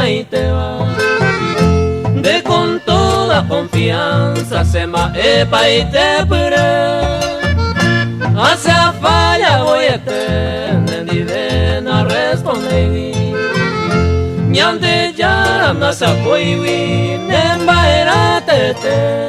y te va. De con toda confianza se ma epa y te pere. Hace falla voy a tener ni de na responder. Nyante ya na sa koi wi nemba era tete.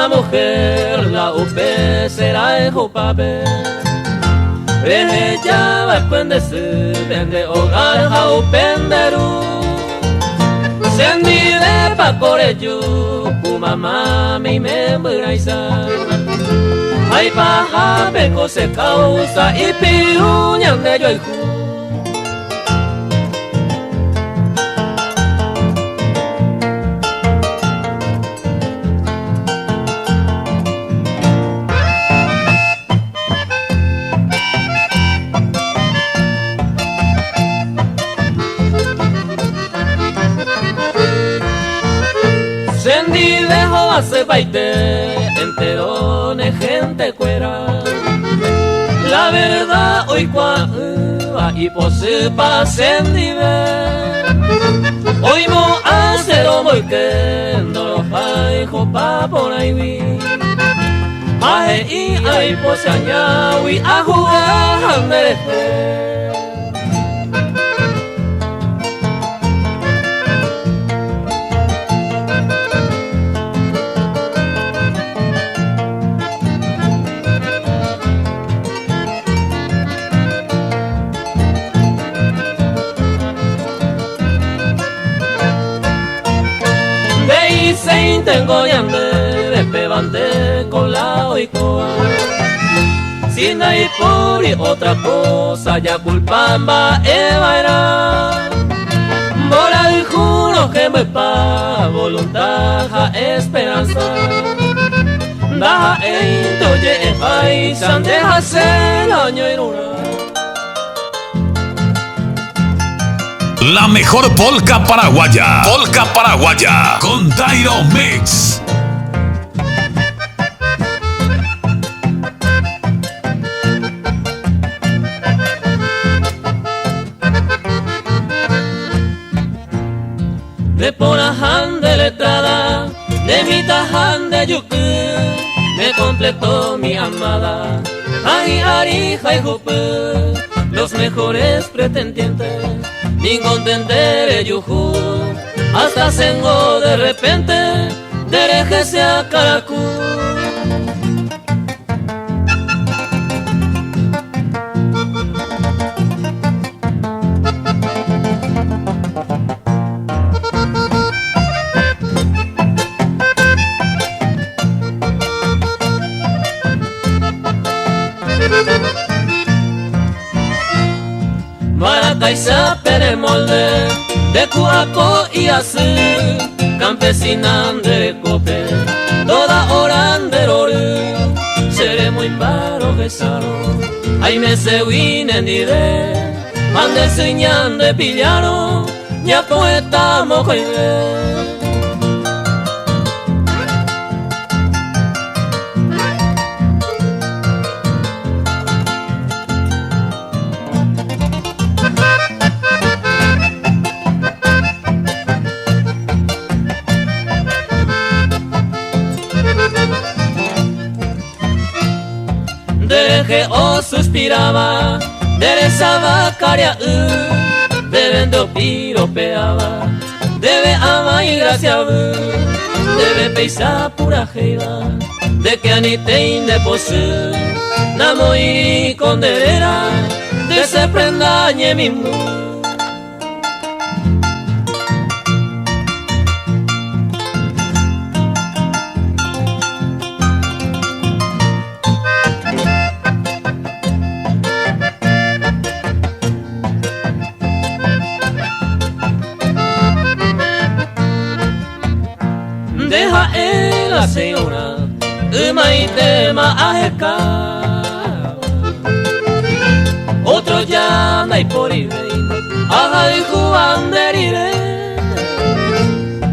Mujer, la upe será el jupape. Ella va a penderse, vende hogar a upenderu. Sendi de pa corello, mamá mi membraisa. Ay paja peco se causa y piruñan de yo y ju. Se baite enterone gente cuera. La verdad hoy cuando y pose pasen nivel. Hoy mo acero muy que no lo faijo pa por ahí vi. Aje y ay pose añawi a jugar merece. Tengo yande de pebante con la oicoa. Si no hay por y otra cosa ya culpamba eva era. Mora y juro que me pa voluntad ja esperanza. Da en toye en paisan deja ser año en una. La mejor polca paraguaya. Polca paraguaya con Dairo Mix. De porajan de letrada, de mi tajan de yucu, me completó mi amada. Ay, arija y jupu, los mejores pretendientes. Ningún tendere yuju, hasta sengo de repente, derejese a Caracú. Maracaiza pere molde de Cuaco y así, campesina de cope, toda hora de roru, seré muy paro besaro, ay me se winen dire, ande señan de pillaro, ya poeta mojoide. Que o suspiraba, derezaba caria, debendo piropeaba, debe ama y gracia, debe peisa pura jeiva, de que anitein de posu, namo y conderera, de se prendañe mi mu. Deja en la señora, y te ma ajeka. ya no hay por ir, ajay juanderire,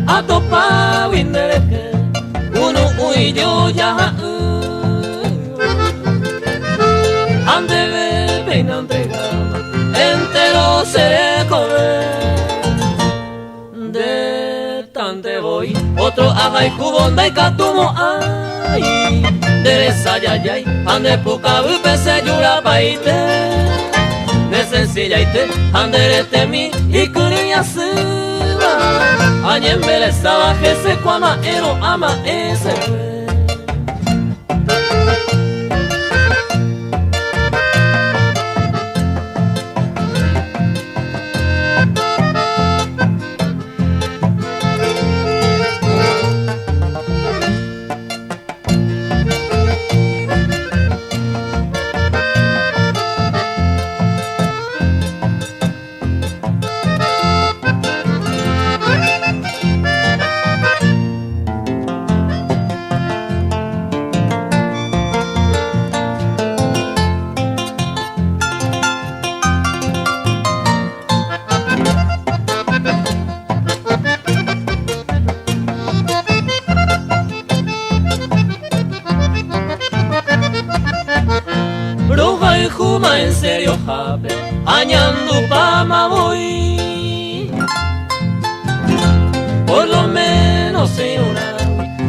a topa windereke, uno yo ya, ande bebe no entrega, entero seré comer, de tante voy, otro ajay jubonda y catumo ay, deresa yayay, ande puka upese yura paite. De sencilla y te anderete mi y curia suba añembele sabaje se cuama ero ama ese Bruja y juma en serio jape, añando pama voy. Por lo menos en una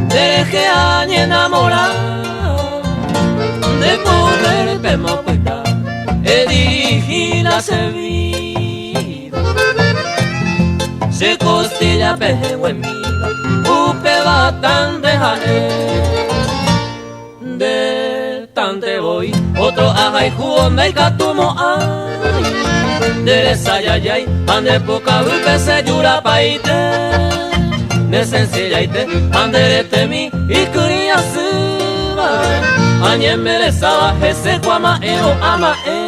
deje a ni enamorado de poder pemocuita, dirigir la servida. Se costilla peje buen vida, upe bastante jale. De tante voy, otro ajay juonda y catumo ay, deresa yayay, ande poca upe se yura paite, de sencilla y te, anderete mi y curia suba, añembele sabaje se cuama ero ama ese.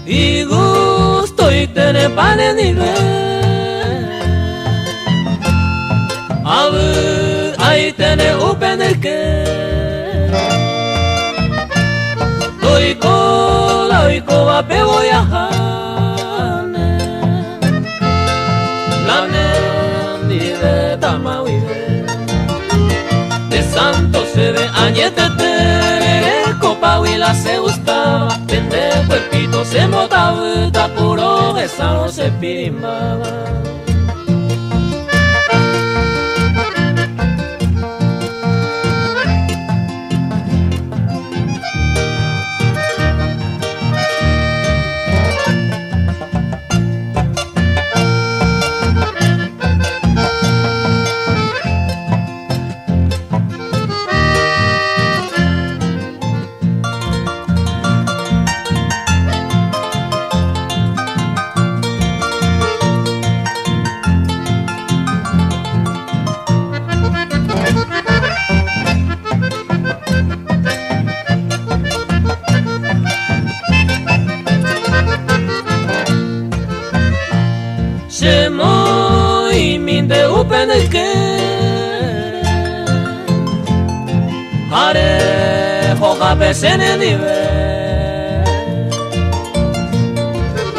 Y gusto y tener panes ni ver, a ver, ahí tener upen el que, doy cola y coba pe voy a jane, la nendi de tamahuide, de santo se ve añete copa huila se gustaba, vende cuerpito se motaba, puro besado se pirimbaba. Se moi min de upen el que hare hoja pesene nive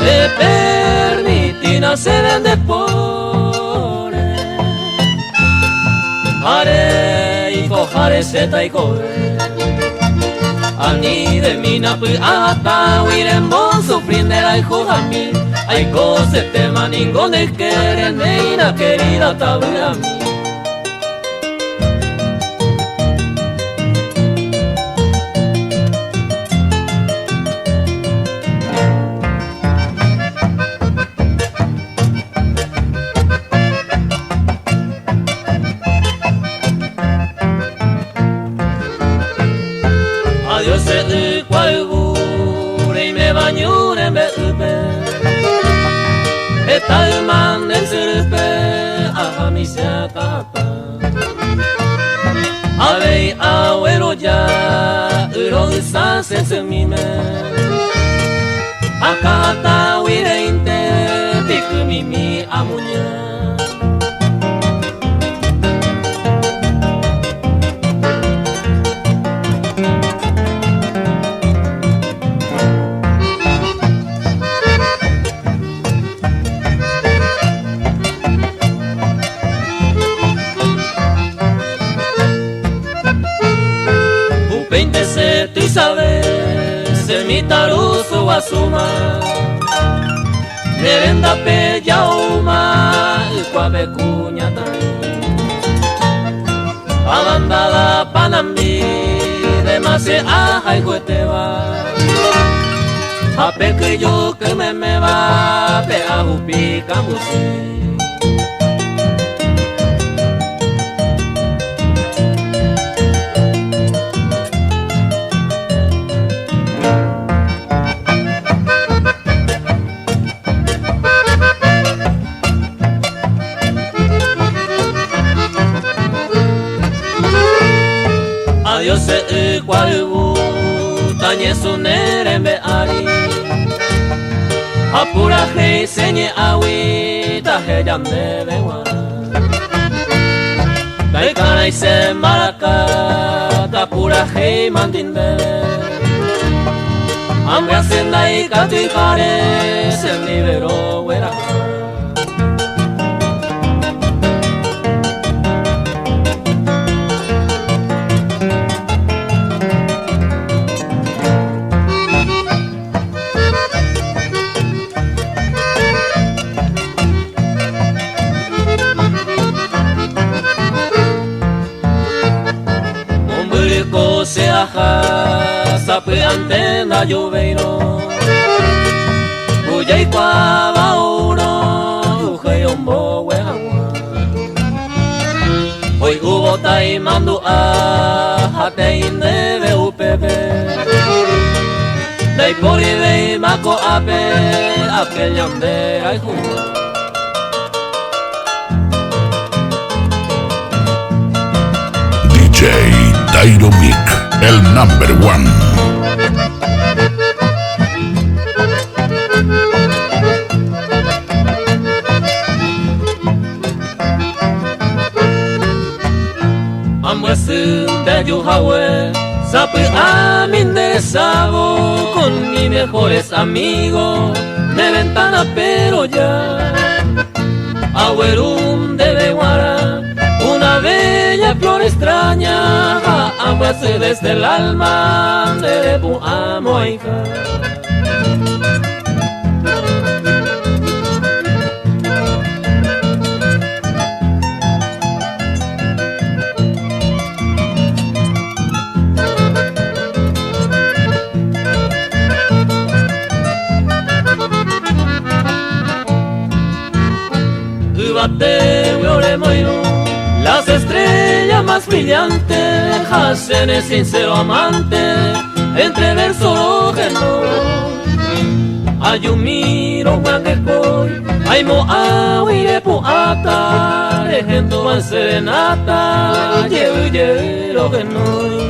le permiti nacer en depore hare y cojare seta y coe ani de mina pu ata huiren bon sufrindera y jojami. Hay cosas tema ningún de querer, neina querida tabla mí. Adiós se cual gure y me bañó en bebe. Talman en sirpe a mi se acapa. Ave agüero ya uro sa se mime akata wireinte pikumi mi amunya Tú sabes, se mi taruso asuma, nerenda pe yauma, cuave cuñata, abandada panambi, demase aja y jueteba, ape que yo que me va, pe ajupi cambusi. Adiós se cualu tañe su nerembe ari apura hei señe awi ta heyam de bewa dai kanai se maraka ta pura hei mandinde ambra sendai katui kare se libero wera se aja sape antena lluveiro Uyay kwaba uno ujay ombo wehawa Hoy hubo taimando a hate indebe upebe Dai pori vei mako ape nyamde ay huwa DJ Tairo Mic, el number one. Ambuesu de Yuhahue, sape a mi enderezado con mis mejores amigos de ventana pero ya. Agüerum de Beguara, una bella flor extraña, ambuese desde el alma de tu amo hija. Las estrellas más brillantes hacen el sincero amante entre verso geno. Ayumiro guangecoy, aimo ahuire puata, regendo van serenata, yero genoy.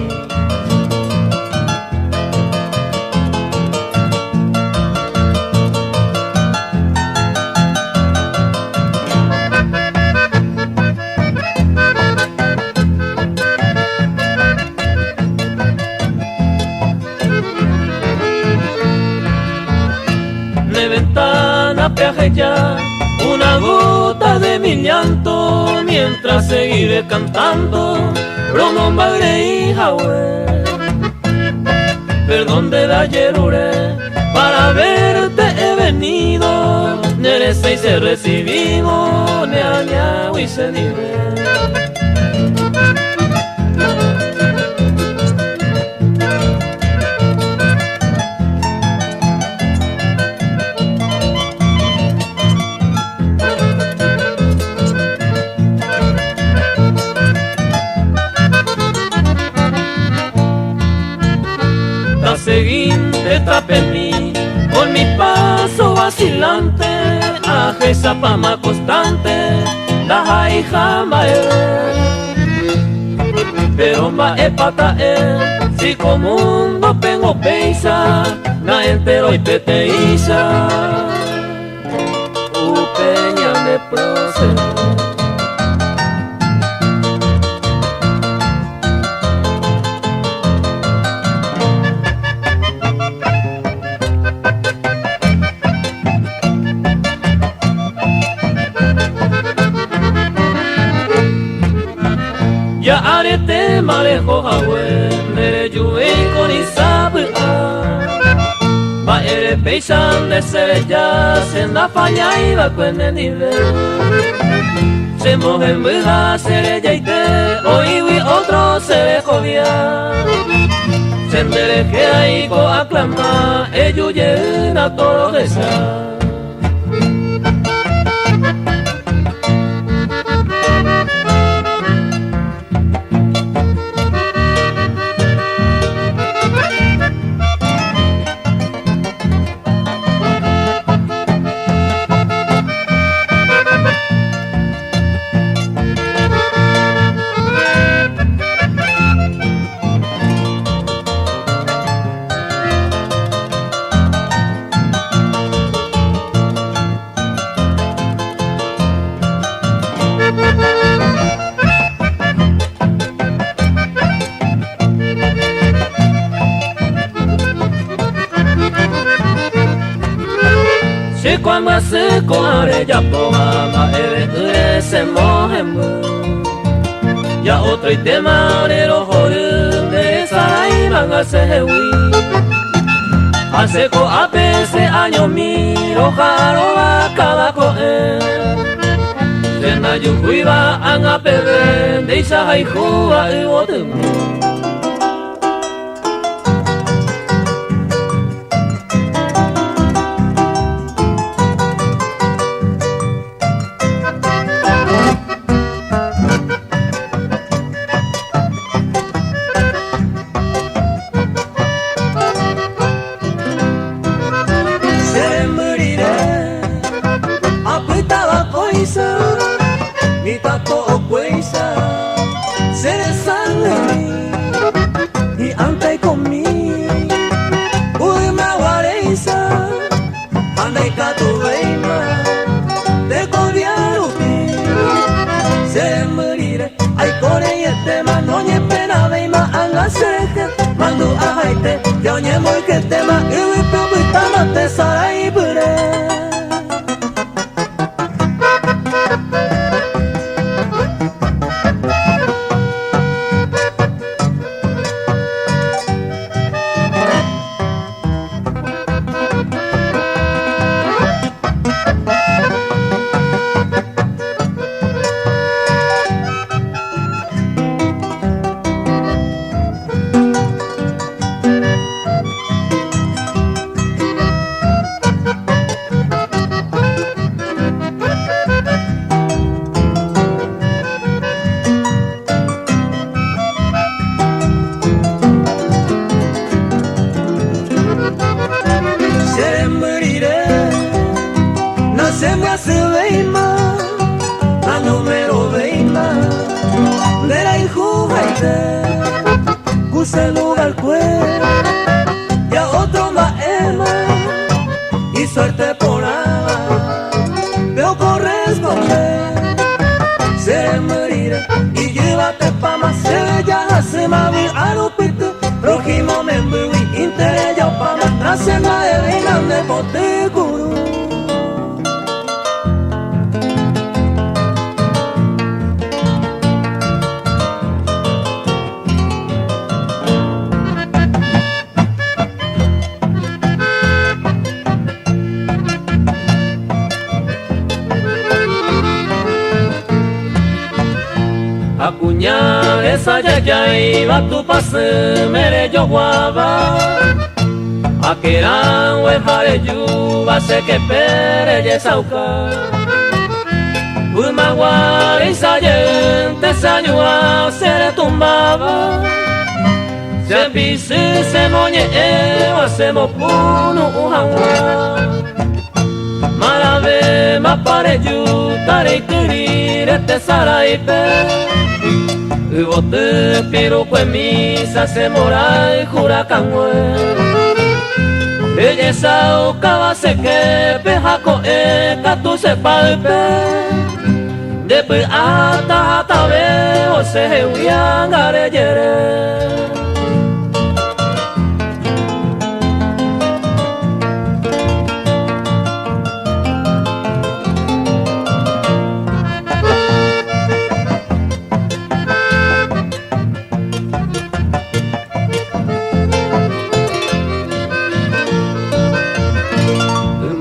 Ya una gota de mi llanto mientras seguiré cantando Romón Bagre y Jahue. Perdón de la yerure, para verte he venido, Nereza y se recibimos, Neaña y se libre. Seguinte tapení con mi paso vacilante, aje zapama constante, la hija pero más epata si como mundo pengo peisa, na entero y peteiza, peña me procede. Ya arete malejo hawe mere yue con isabu ba ere peisan de sereya se na falla iba cuene nivel se moje muja sereya ite oiwi otro se jovia se endere que ahí co aclama ello llena todo de esa. Si cuando se coare ya poma ere se mohemu ya otro y tema de los horu de sarai van a sewi hace co a veces año miro jaro a cada coe se na yu cuiva an a pebe de isa hay jua y otem. Mi tato cuesa se desale y ante conmigo uy me guareza ande cato veima de cobiaro se moriré ay core y este mano ni pena veima anga seje mando a haite yo ni muy que tema y mi propita no te sarai pure. Se me hace veima, la número veima, de la injugaite, cuse lugar cuero, y a otro maema, y suerte por agua, veo corresponder, se moriré, y llévate pa' más, se ya se me vi arupito, rojimo me envuelve, interés ya pa' más, trascenda de veina de bote guru. Acuñar esa ya iba tu pase mere yo guava Akeran we hare yuba se que pere ye sauka Umagua esa gente sañua se le tumbaba Se pise se moñe ewa se mo punu uhawa Marave ma pare yu tare kurire te saraipe Bote piruco en misa se mora y huracán belleza o cabase que pejaco catu se palpe después hasta veo se huyan gareyere.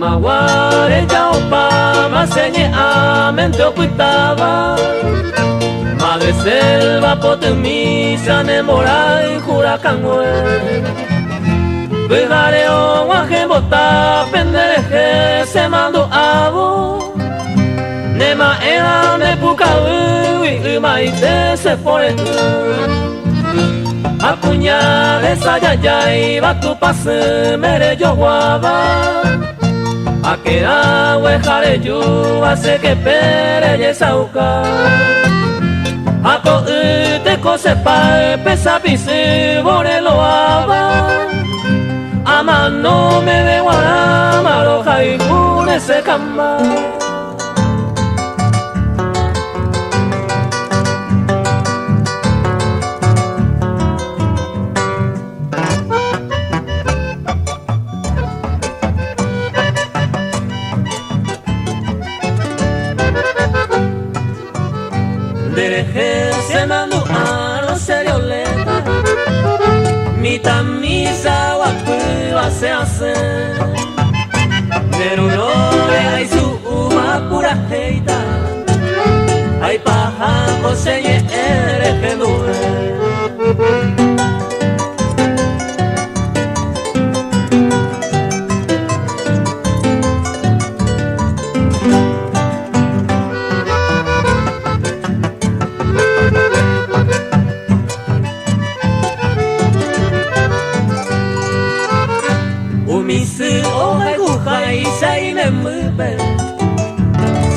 Maguare ya opa maseñe amente ocultaba madre selva potemisa nemora y huracán Bejareo guaje bota pendereje se mando abo Nema era me puka ui maite se pone Apuñales ayayay va tu pase mere yo guava A que agua jare yu hace que pere y sauca A co te cose pa pesa pise borelo aba A mano me de guarama roja y pune se camba se mando a no serioleta mi tamisa guapua se hace pero no hay su pura heita hay paja se eres que duele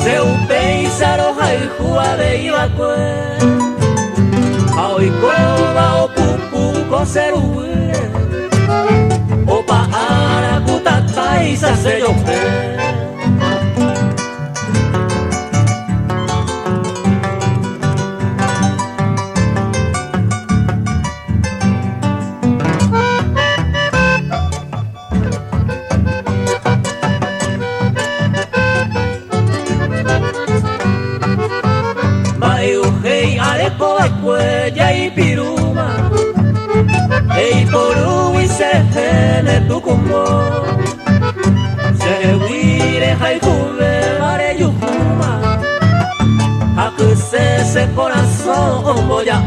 se upeisa roja y jua de ibacue hoy coba o pupu coserue o pa aracuta paisa se yo Cuella y piruma Ei poru y se gene tu como Se huire jai juve mare yujuma A que se corazón voy a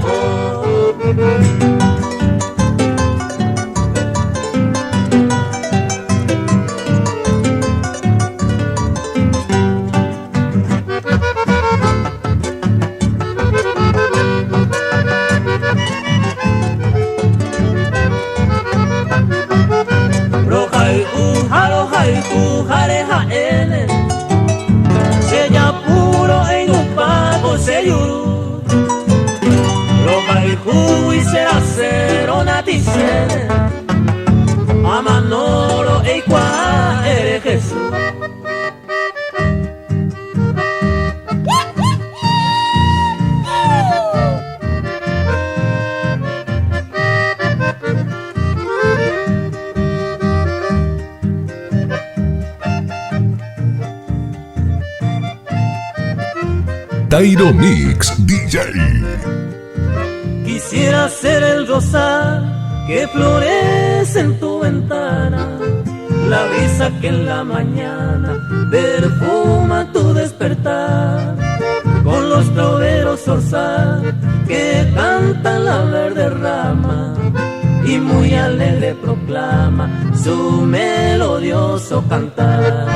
a Manolo e qua eres Jesús. Tairo Mix DJ. Quisiera ser el rosal que florece en tu ventana, la brisa que en la mañana perfuma tu despertar, con los troveros zorzal que cantan la verde rama y muy alegre proclama su melodioso cantar.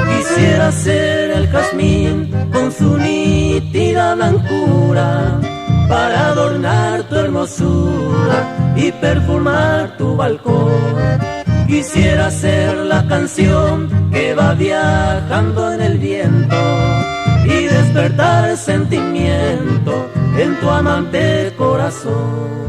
Quisiera ser el jazmín con su nítida blancura para adornar tu hermosura y perfumar tu balcón. Quisiera ser la canción que va viajando en el viento y despertar sentimiento en tu amante corazón.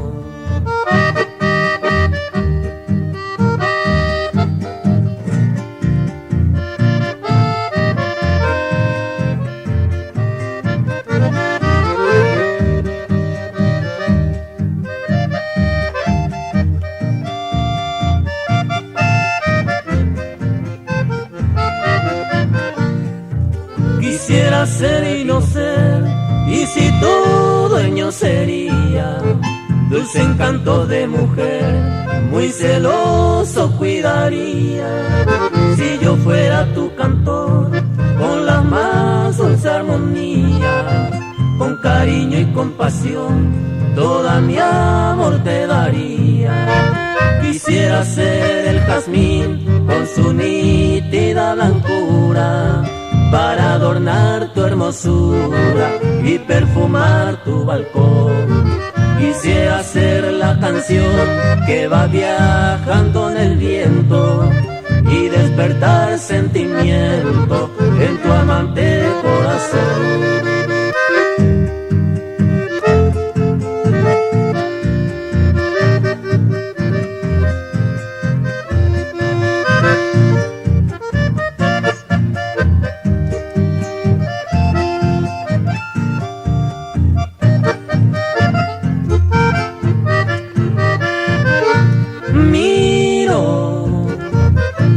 Quisiera ser y no ser, y si tu dueño sería dulce encanto de mujer, muy celoso cuidaría. Si yo fuera tu cantor, con la más dulce armonía, con cariño y compasión, toda mi amor te daría. Quisiera ser el jazmín con su nítida blancura, para adornar tu hermosura y perfumar tu balcón. Quisiera ser la canción que va viajando en el viento y despertar sentimiento en tu amante corazón.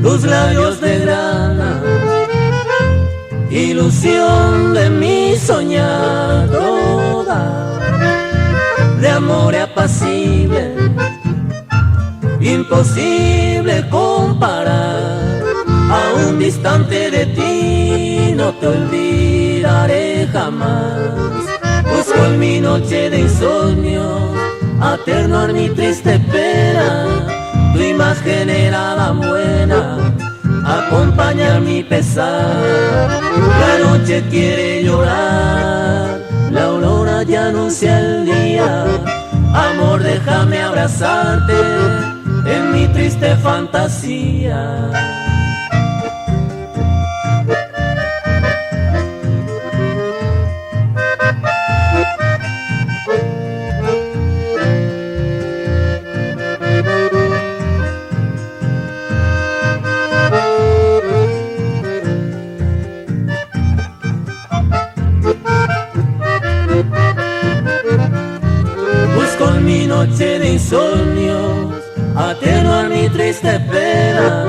Tus labios de grana, ilusión de mi soñar toda, de amor apacible, imposible comparar. A un distante de ti no te olvidaré jamás. Busco en mi noche de insomnio aternuar mi triste pena, tu imagen era la buena, acompaña mi pesar. La noche quiere llorar, la aurora ya anuncia el día. Amor, déjame abrazarte en mi triste fantasía. Con mi noche de insomnio atenuar mi triste pena,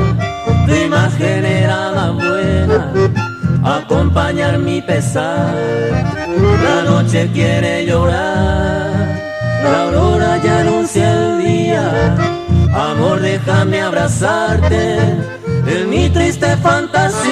tu imagen era la buena, acompañar mi pesar. La noche quiere llorar, la aurora ya anuncia el día. Amor, déjame abrazarte en mi triste fantasía.